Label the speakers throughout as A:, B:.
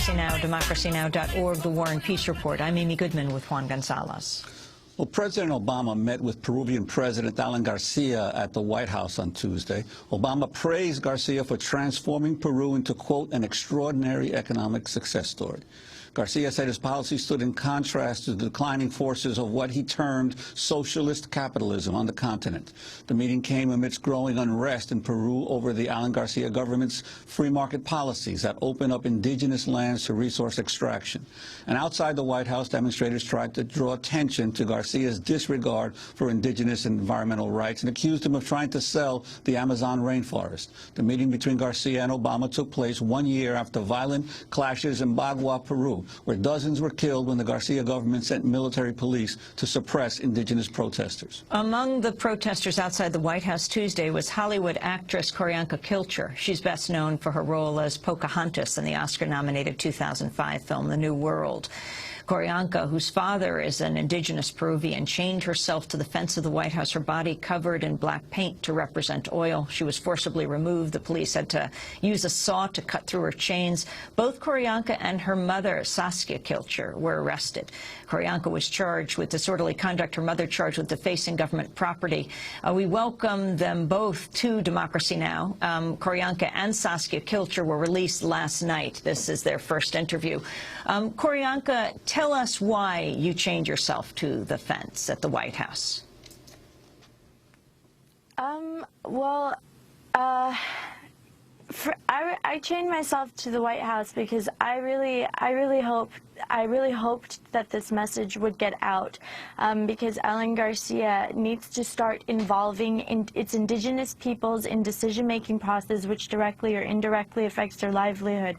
A: Democracy Now!, democracynow.org, The War and Peace Report. I'm Amy Goodman with Juan Gonzalez.
B: Well, President Obama met with Peruvian President Alan Garcia at the White House on Tuesday. Obama praised Garcia for transforming Peru into, quote, an extraordinary economic success story. Garcia said his policy stood in contrast to the declining forces of what he termed socialist capitalism on the continent. The meeting came amidst growing unrest in Peru over the Alan Garcia government's free market policies that open up indigenous lands to resource extraction. And outside the White House, demonstrators tried to draw attention to Garcia's disregard for indigenous and environmental rights and accused him of trying to sell the Amazon rainforest. The meeting between Garcia and Obama took place 1 year after violent clashes in Bagua, Peru, where dozens were killed when the Garcia government sent military police to suppress indigenous protesters.
A: Among the protesters outside the White House Tuesday was Hollywood actress orianka Kilcher. She's best known for her role as Pocahontas in the Oscar-nominated 2005 film The New World. Orianka, whose father is an indigenous Peruvian, chained herself to the fence of the White House, her body covered in black paint to represent oil. She was forcibly removed. The police had to use a saw to cut through her chains. Both Orianka and her mother, Saskia Kilcher, were arrested. Orianka was charged with disorderly conduct, her mother charged with defacing government property. We welcome them both to Democracy Now! Orianka and Saskia Kilcher were released last night. This is their first interview. Orianka, tell us why you chained yourself to the fence at the White House.
C: I chained myself to the White House because I really hoped that this message would get out, because Alan Garcia needs to start involving its indigenous peoples in decision-making process, which directly or indirectly affects their livelihood.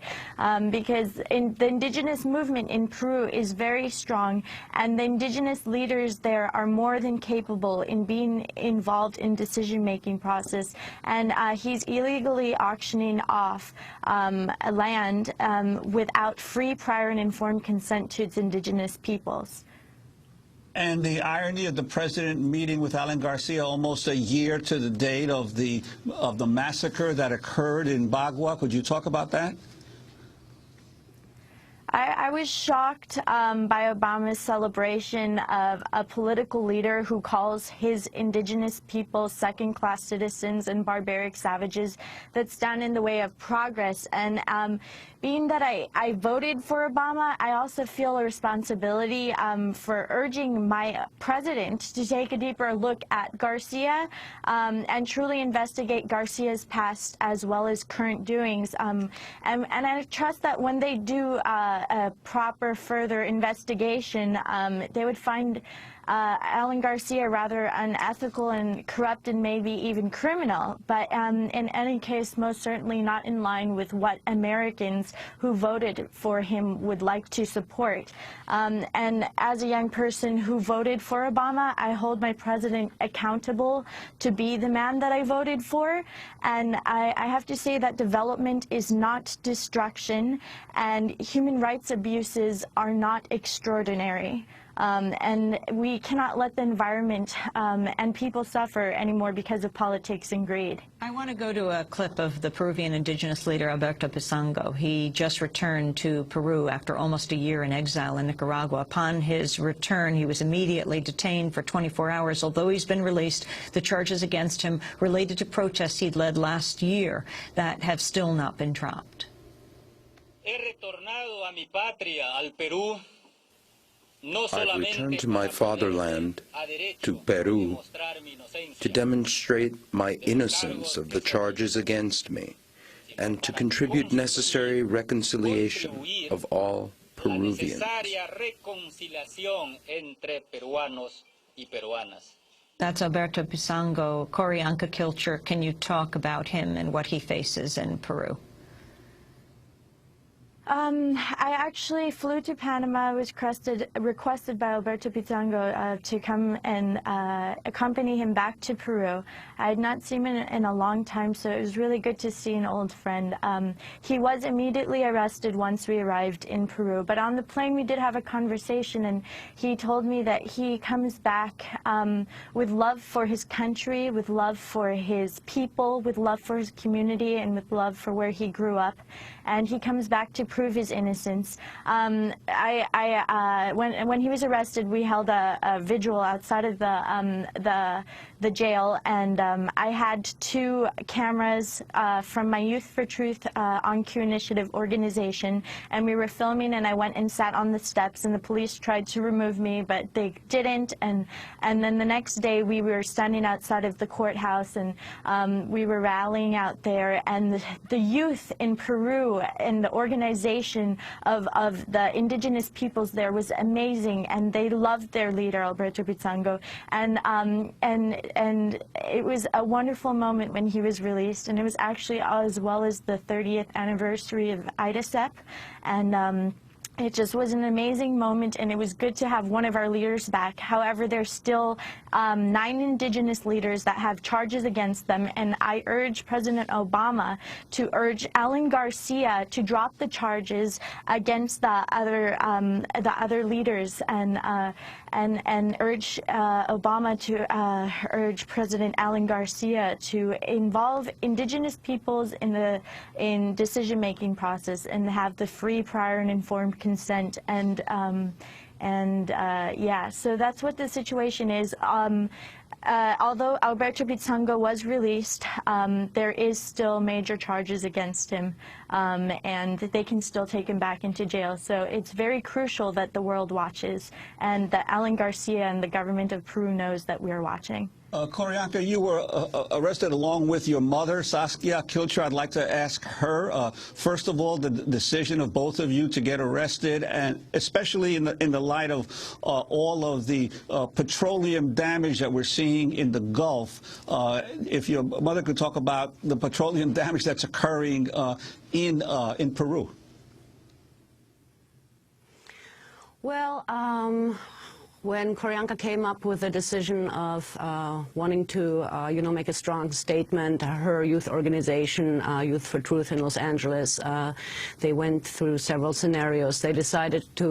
C: Because the indigenous movement in Peru is very strong, and the indigenous leaders there are more than capable in being involved in decision-making process. And he's illegally auctioning off land without free, prior, and informed consent to its indigenous peoples.
B: And the irony of the president meeting with Alan Garcia almost a year to the date of the massacre that occurred in Bagua. Could you talk about that?
C: I was shocked by Obama's celebration of a political leader who calls his indigenous people second-class citizens and barbaric savages that stand in the way of progress. And being that I voted for Obama, I also feel a responsibility for urging my president to take a deeper look at Garcia and truly investigate Garcia's past as well as current doings. And I trust that when they do a proper further investigation, they would find Alan Garcia rather unethical and corrupt and maybe even criminal, but in any case most certainly not in line with what Americans who voted for him would like to support. And as a young person who voted for Obama, I hold my president accountable to be the man that I voted for, and I have to say that development is not destruction and human rights abuses are not extraordinary. And we cannot let the environment and people suffer anymore because of politics and greed.
A: I want to go to a clip of the Peruvian indigenous leader Alberto Pisango. He just returned to Peru after almost a year in exile in Nicaragua. Upon his return, he was immediately detained for 24 hours. Although he's been released, the charges against him related to protests he'd led last year that have still not been dropped.
D: He retornado a mi patria, al Perú.
E: I've returned to my fatherland, to Peru, to demonstrate my innocence of the charges against me and to contribute necessary reconciliation of all Peruvians.
A: That's Alberto Pisango. Orianka Kilcher, can you talk about him and what he faces in Peru?
C: I actually flew to Panama. I was requested by Alberto Pisango to come and accompany him back to Peru. I had not seen him in a long time, so it was really good to see an old friend. He was immediately arrested once we arrived in Peru, but on the plane we did have a conversation, and he told me that he comes back with love for his country, with love for his people, with love for his community, and with love for where he grew up. And he comes back to prove his innocence. When he was arrested, we held a vigil outside of the jail, and I had 2 cameras from my Youth for Truth on Q Initiative organization, and we were filming, and I went and sat on the steps, and the police tried to remove me, but they didn't. And then the next day we were standing outside of the courthouse, and we were rallying out there, and the youth in Peru and the organization of the indigenous peoples there was amazing, and they loved their leader Alberto Pizango, and it was a wonderful moment when he was released, and it was actually as well as the 30th anniversary of IDASEP, and it just was an amazing moment, and it was good to have one of our leaders back. However, there's still 9 indigenous leaders that have charges against them, and I urge President Obama to urge Alan Garcia to drop the charges against the other leaders, and urge Obama to urge President Alan Garcia to involve indigenous peoples in decision-making process and have the free, prior, and informed consent. Yeah, so that's what the situation is. Although Alberto Pizango was released, there is still major charges against him, and they can still take him back into jail. So it's very crucial that the world watches, and that Alan Garcia and the government of Peru knows that we're watching.
B: Orianka, you were arrested along with your mother, Saskia Kilcher. I'd like to ask her, first of all, the decision of both of you to get arrested, and especially in the light of all of the petroleum damage that we're seeing in the Gulf. If your mother could talk about the petroleum damage that's occurring in Peru.
F: Well, when Orianka came up with the decision of wanting to, make a strong statement, her youth organization, Youth for Truth in Los Angeles, they went through several scenarios. They decided to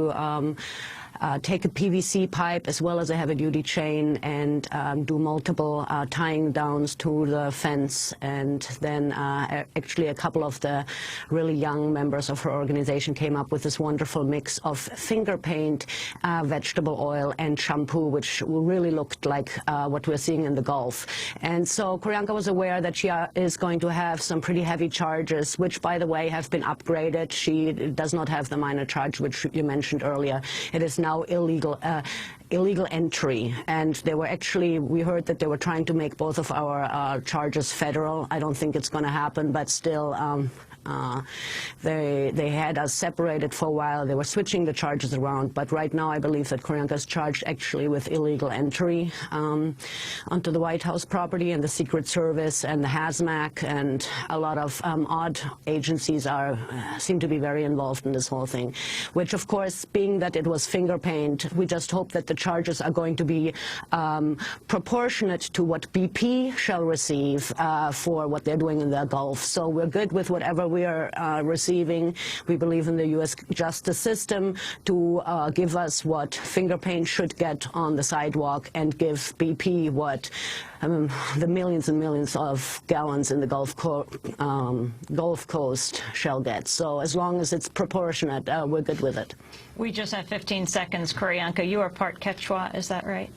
F: take a PVC pipe as well as a heavy-duty chain and do multiple tying downs to the fence. And then actually a couple of the really young members of her organization came up with this wonderful mix of finger paint, vegetable oil, and shampoo, which really looked like what we're seeing in the Gulf. And so Orianka was aware that she is going to have some pretty heavy charges, which, by the way, have been upgraded. She does not have the minor charge, which you mentioned earlier. It is now illegal entry, and they were actually, we heard that they were trying to make both of our charges federal. I don't think it's going to happen, but still they had us separated for a while. They were switching the charges around, but right now I believe that Orianka is charged actually with illegal entry onto the White House property, and the Secret Service and the HAZMAC and a lot of odd agencies seem to be very involved in this whole thing, which of course, being that it was finger paint, we just hope that the charges are going to be proportionate to what BP shall receive for what they're doing in the Gulf. So we're good with whatever we are receiving. We believe in the U.S. justice system to give us what finger paint should get on the sidewalk and give BP what the millions and millions of gallons in the Gulf Coast shall get. So as long as it's proportionate, we're good with it.
A: We just have 15 seconds. Orianka, you are part Quechua, is that right?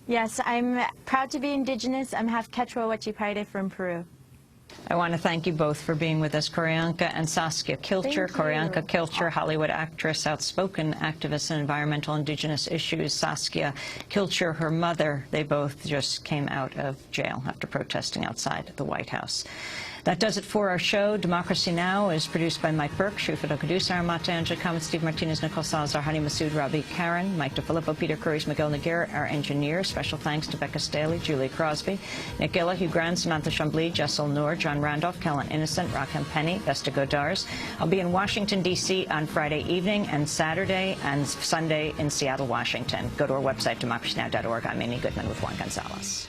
C: Yes, I'm proud to be indigenous. I'm half Quechua Huachipaire from Peru.
A: I want to thank you both for being with us, Orianka and Saskia Kilcher. Orianka Kilcher, Hollywood actress, outspoken activist in environmental indigenous issues. Saskia Kilcher, her mother, they both just came out of jail after protesting outside the White House. That does it for our show. Democracy Now! Is produced by Mike Burke, Shufa Dokudusa, Armata, Angela Kamat, Steve Martinez, Nicole Salazar, Hani Masood, Ravi Karen, Mike DeFilippo, Peter Curries, Miguel Noguera, our engineer. Special thanks to Becca Staley, Julie Crosby, Nick Gilla, Hugh Grant, Samantha Chambly, Jessel Noor, John Randolph, Kellen Innocent, Rakim Penny, Vesta Godars. I'll be in Washington, D.C. on Friday evening and Saturday and Sunday in Seattle, Washington. Go to our website, democracynow.org. I'm Amy Goodman with Juan Gonzalez.